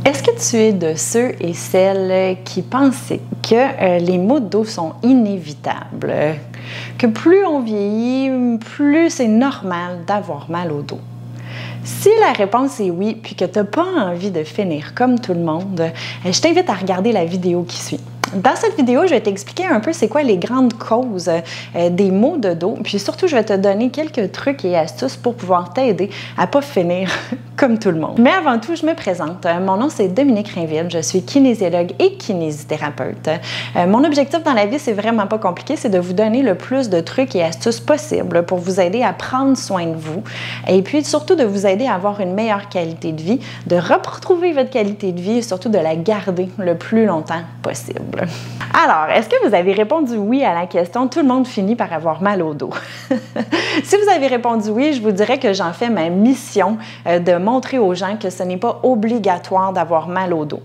Est-ce que tu es de ceux et celles qui pensent que les maux de dos sont inévitables? Que plus on vieillit, plus c'est normal d'avoir mal au dos? Si la réponse est oui, puis que tu n'as pas envie de finir comme tout le monde, je t'invite à regarder la vidéo qui suit. Dans cette vidéo, je vais t'expliquer un peu c'est quoi les grandes causes des maux de dos, puis surtout, je vais te donner quelques trucs et astuces pour pouvoir t'aider à ne pas finir comme tout le monde. Mais avant tout, je me présente. Mon nom, c'est Dominique Rainville. Je suis kinésiologue et kinésithérapeute. Mon objectif dans la vie, c'est vraiment pas compliqué, c'est de vous donner le plus de trucs et astuces possibles pour vous aider à prendre soin de vous et puis surtout de vous aider à avoir une meilleure qualité de vie, de retrouver votre qualité de vie et surtout de la garder le plus longtemps possible. Alors, est-ce que vous avez répondu oui à la question « Tout le monde finit par avoir mal au dos ». Si vous avez répondu oui, je vous dirais que j'en fais ma mission de montrer aux gens que ce n'est pas obligatoire d'avoir mal au dos.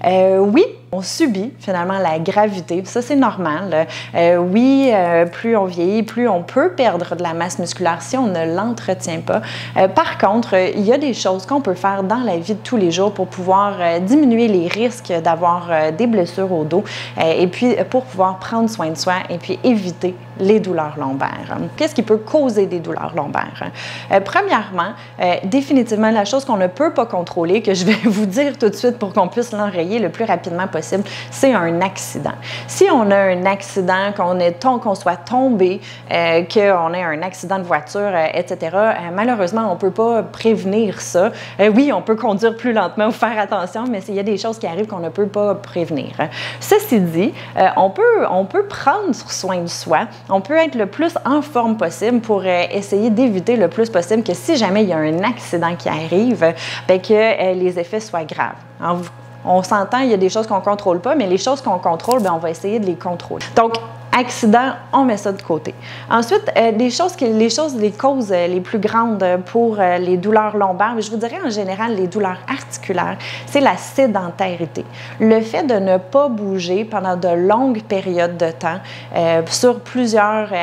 Oui, on subit finalement la gravité, ça c'est normal. Plus on vieillit, plus on peut perdre de la masse musculaire si on ne l'entretient pas. Par contre, il y a des choses qu'on peut faire dans la vie de tous les jours pour pouvoir diminuer les risques d'avoir des blessures au dos et puis pour pouvoir prendre soin de soi et puis éviter les douleurs lombaires. Qu'est-ce qui peut causer des douleurs lombaires? Premièrement, définitivement, la chose qu'on ne peut pas contrôler, que je vais vous dire tout de suite pour qu'on puisse l'enrayer le plus rapidement possible, c'est un accident. Si on a un accident, qu'on soit tombé, qu'on ait un accident de voiture, etc., malheureusement, on ne peut pas prévenir ça. Oui, on peut conduire plus lentement ou faire attention, mais il y a des choses qui arrivent qu'on ne peut pas prévenir. Ceci dit, on peut prendre soin de soi. On peut être le plus en forme possible pour essayer d'éviter le plus possible que si jamais il y a un accident qui arrive, bien que les effets soient graves. Alors, on s'entend, il y a des choses qu'on ne contrôle pas, mais les choses qu'on contrôle, bien, on va essayer de les contrôler. Donc, accident, on met ça de côté. Ensuite, les causes les plus grandes pour les douleurs lombaires, je vous dirais en général les douleurs articulaires, c'est la sédentarité. Le fait de ne pas bouger pendant de longues périodes de temps,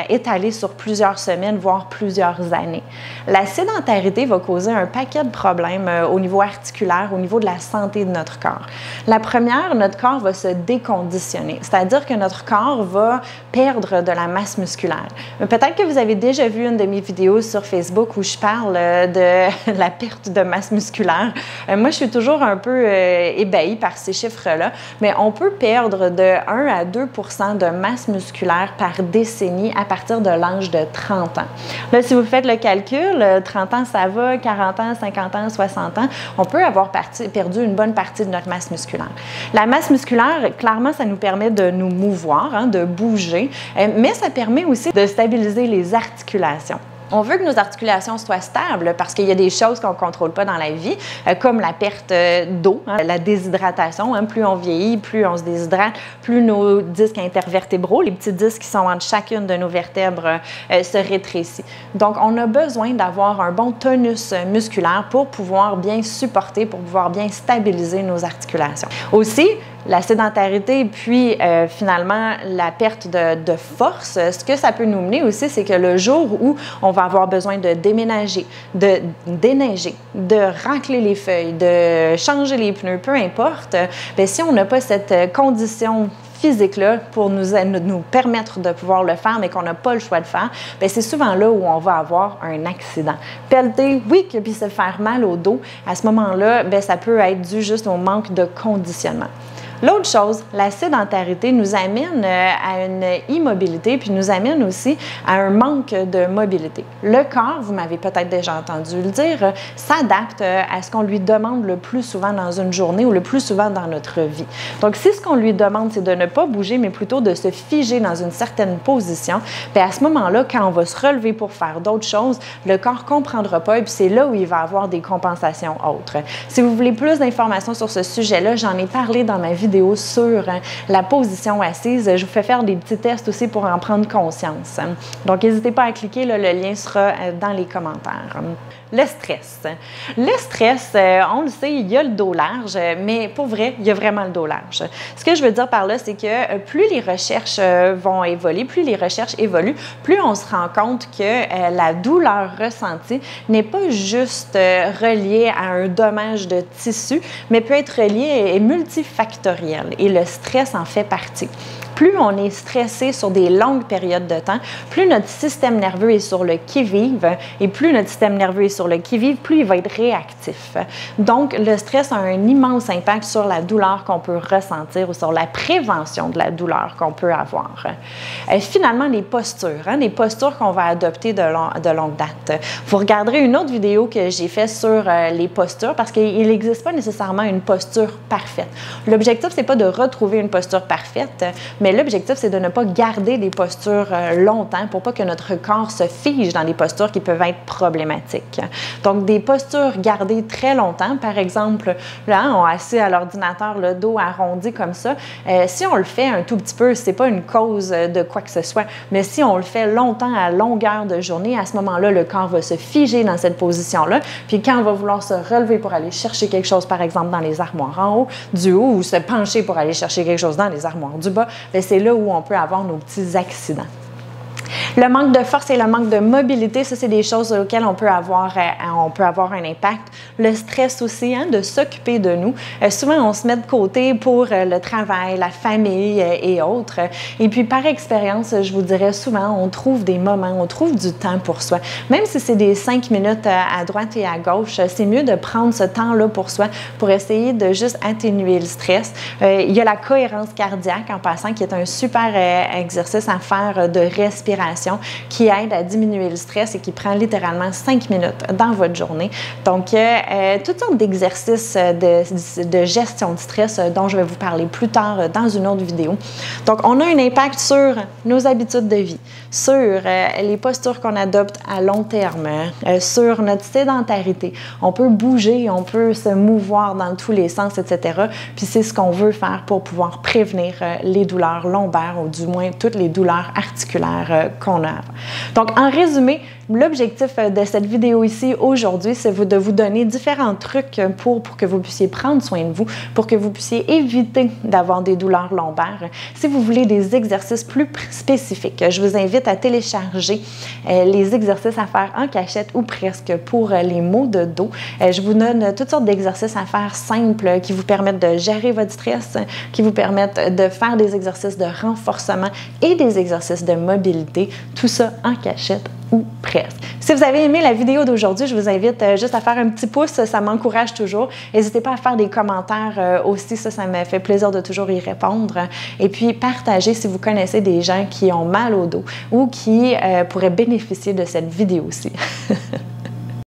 étalées sur plusieurs semaines, voire plusieurs années. La sédentarité va causer un paquet de problèmes au niveau articulaire, au niveau de la santé de notre corps. La première, notre corps va se déconditionner, c'est-à-dire que notre corps va perdre de la masse musculaire. Peut-être que vous avez déjà vu une de mes vidéos sur Facebook où je parle de la perte de masse musculaire. Moi, je suis toujours un peu ébahie par ces chiffres-là, mais on peut perdre de 1 à 2 % de masse musculaire par décennie à partir de l'âge de 30 ans. Là, si vous faites le calcul, 30 ans, ça va, 40 ans, 50 ans, 60 ans, on peut avoir perdu une bonne partie de notre masse musculaire. La masse musculaire, clairement, ça nous permet de nous mouvoir, de bouger, mais ça permet aussi de stabiliser les articulations. On veut que nos articulations soient stables parce qu'il y a des choses qu'on ne contrôle pas dans la vie, comme la perte d'eau, la déshydratation. Plus on vieillit, plus on se déshydrate, plus nos disques intervertébraux, les petits disques qui sont entre chacune de nos vertèbres, se rétrécissent. Donc, on a besoin d'avoir un bon tonus musculaire pour pouvoir bien supporter, pour pouvoir bien stabiliser nos articulations. Aussi, la sédentarité, puis finalement la perte de force, ce que ça peut nous mener aussi, c'est que le jour où on va avoir besoin de déménager, de déneiger, de racler les feuilles, de changer les pneus, peu importe, bien, si on n'a pas cette condition physique-là pour nous permettre de pouvoir le faire, mais qu'on n'a pas le choix de faire, bien, c'est souvent là où on va avoir un accident. Pelleter, oui, puis se faire mal au dos, à ce moment-là, bien, ça peut être dû juste au manque de conditionnement. L'autre chose, la sédentarité nous amène à une immobilité, puis nous amène aussi à un manque de mobilité. Le corps, vous m'avez peut-être déjà entendu le dire, s'adapte à ce qu'on lui demande le plus souvent dans une journée ou le plus souvent dans notre vie. Donc, si ce qu'on lui demande, c'est de ne pas bouger, mais plutôt de se figer dans une certaine position, bien à ce moment-là, quand on va se relever pour faire d'autres choses, le corps ne comprendra pas et puis c'est là où il va avoir des compensations autres. Si vous voulez plus d'informations sur ce sujet-là, j'en ai parlé dans ma vidéo sur la position assise. Je vous fais faire des petits tests aussi pour en prendre conscience. Donc, n'hésitez pas à cliquer, là, le lien sera dans les commentaires. le stress. Le stress, on le sait, il y a le dos large, mais pour vrai, il y a vraiment le dos large. Ce que je veux dire par là, c'est que plus les recherches vont évoluer, plus les recherches évoluent, plus on se rend compte que la douleur ressentie n'est pas juste reliée à un dommage de tissu, mais peut être reliée et multifactorielle. Et le stress en fait partie. Plus on est stressé sur des longues périodes de temps, plus notre système nerveux est sur le qui-vive et plus notre système nerveux est sur le qui-vive, plus il va être réactif. Donc, le stress a un immense impact sur la douleur qu'on peut ressentir ou sur la prévention de la douleur qu'on peut avoir. Finalement, les postures qu'on va adopter de longue date. Vous regarderez une autre vidéo que j'ai faite sur les postures parce qu'il n'existe pas nécessairement une posture parfaite. L'objectif, c'est pas de retrouver une posture parfaite, mais l'objectif, c'est de ne pas garder des postures longtemps pour pas que notre corps se fige dans des postures qui peuvent être problématiques. Donc, des postures gardées très longtemps, par exemple, là, on est assis à l'ordinateur, le dos arrondi comme ça. Si on le fait un tout petit peu, c'est pas une cause de quoi que ce soit, mais si on le fait longtemps à longueur de journée, à ce moment-là, le corps va se figer dans cette position-là. Puis quand on va vouloir se relever pour aller chercher quelque chose, par exemple, dans les armoires en haut, du haut, ou se pencher pour aller chercher quelque chose dans les armoires du bas, c'est là où on peut avoir nos petits accidents. Le manque de force et le manque de mobilité, ça, c'est des choses auxquelles on peut avoir un impact. Le stress aussi, de s'occuper de nous. Souvent, on se met de côté pour le travail, la famille et autres. Et puis, par expérience, je vous dirais souvent, on trouve des moments, on trouve du temps pour soi. Même si c'est des 5 minutes à droite et à gauche, c'est mieux de prendre ce temps-là pour soi pour essayer de juste atténuer le stress. Il y a la cohérence cardiaque, en passant, qui est un super exercice à faire de respiration qui aide à diminuer le stress et qui prend littéralement 5 minutes dans votre journée. Donc, toutes sortes d'exercices de gestion de stress dont je vais vous parler plus tard dans une autre vidéo. Donc, on a un impact sur nos habitudes de vie, sur les postures qu'on adopte à long terme, sur notre sédentarité. On peut bouger, on peut se mouvoir dans tous les sens, etc. Puis, c'est ce qu'on veut faire pour pouvoir prévenir les douleurs lombaires ou du moins toutes les douleurs articulaires qu'on a. Donc, en résumé, l'objectif de cette vidéo ici aujourd'hui, c'est de vous donner différents trucs pour que vous puissiez prendre soin de vous, pour que vous puissiez éviter d'avoir des douleurs lombaires. Si vous voulez des exercices plus spécifiques, je vous invite à télécharger les exercices à faire en cachette ou presque pour les maux de dos. Je vous donne toutes sortes d'exercices à faire simples qui vous permettent de gérer votre stress, qui vous permettent de faire des exercices de renforcement et des exercices de mobilité, tout ça en cachette ou presque. Si vous avez aimé la vidéo d'aujourd'hui, je vous invite juste à faire un petit pouce, ça m'encourage toujours. N'hésitez pas à faire des commentaires aussi, ça me fait plaisir de toujours y répondre. Et puis, partagez si vous connaissez des gens qui ont mal au dos ou qui pourraient bénéficier de cette vidéo aussi.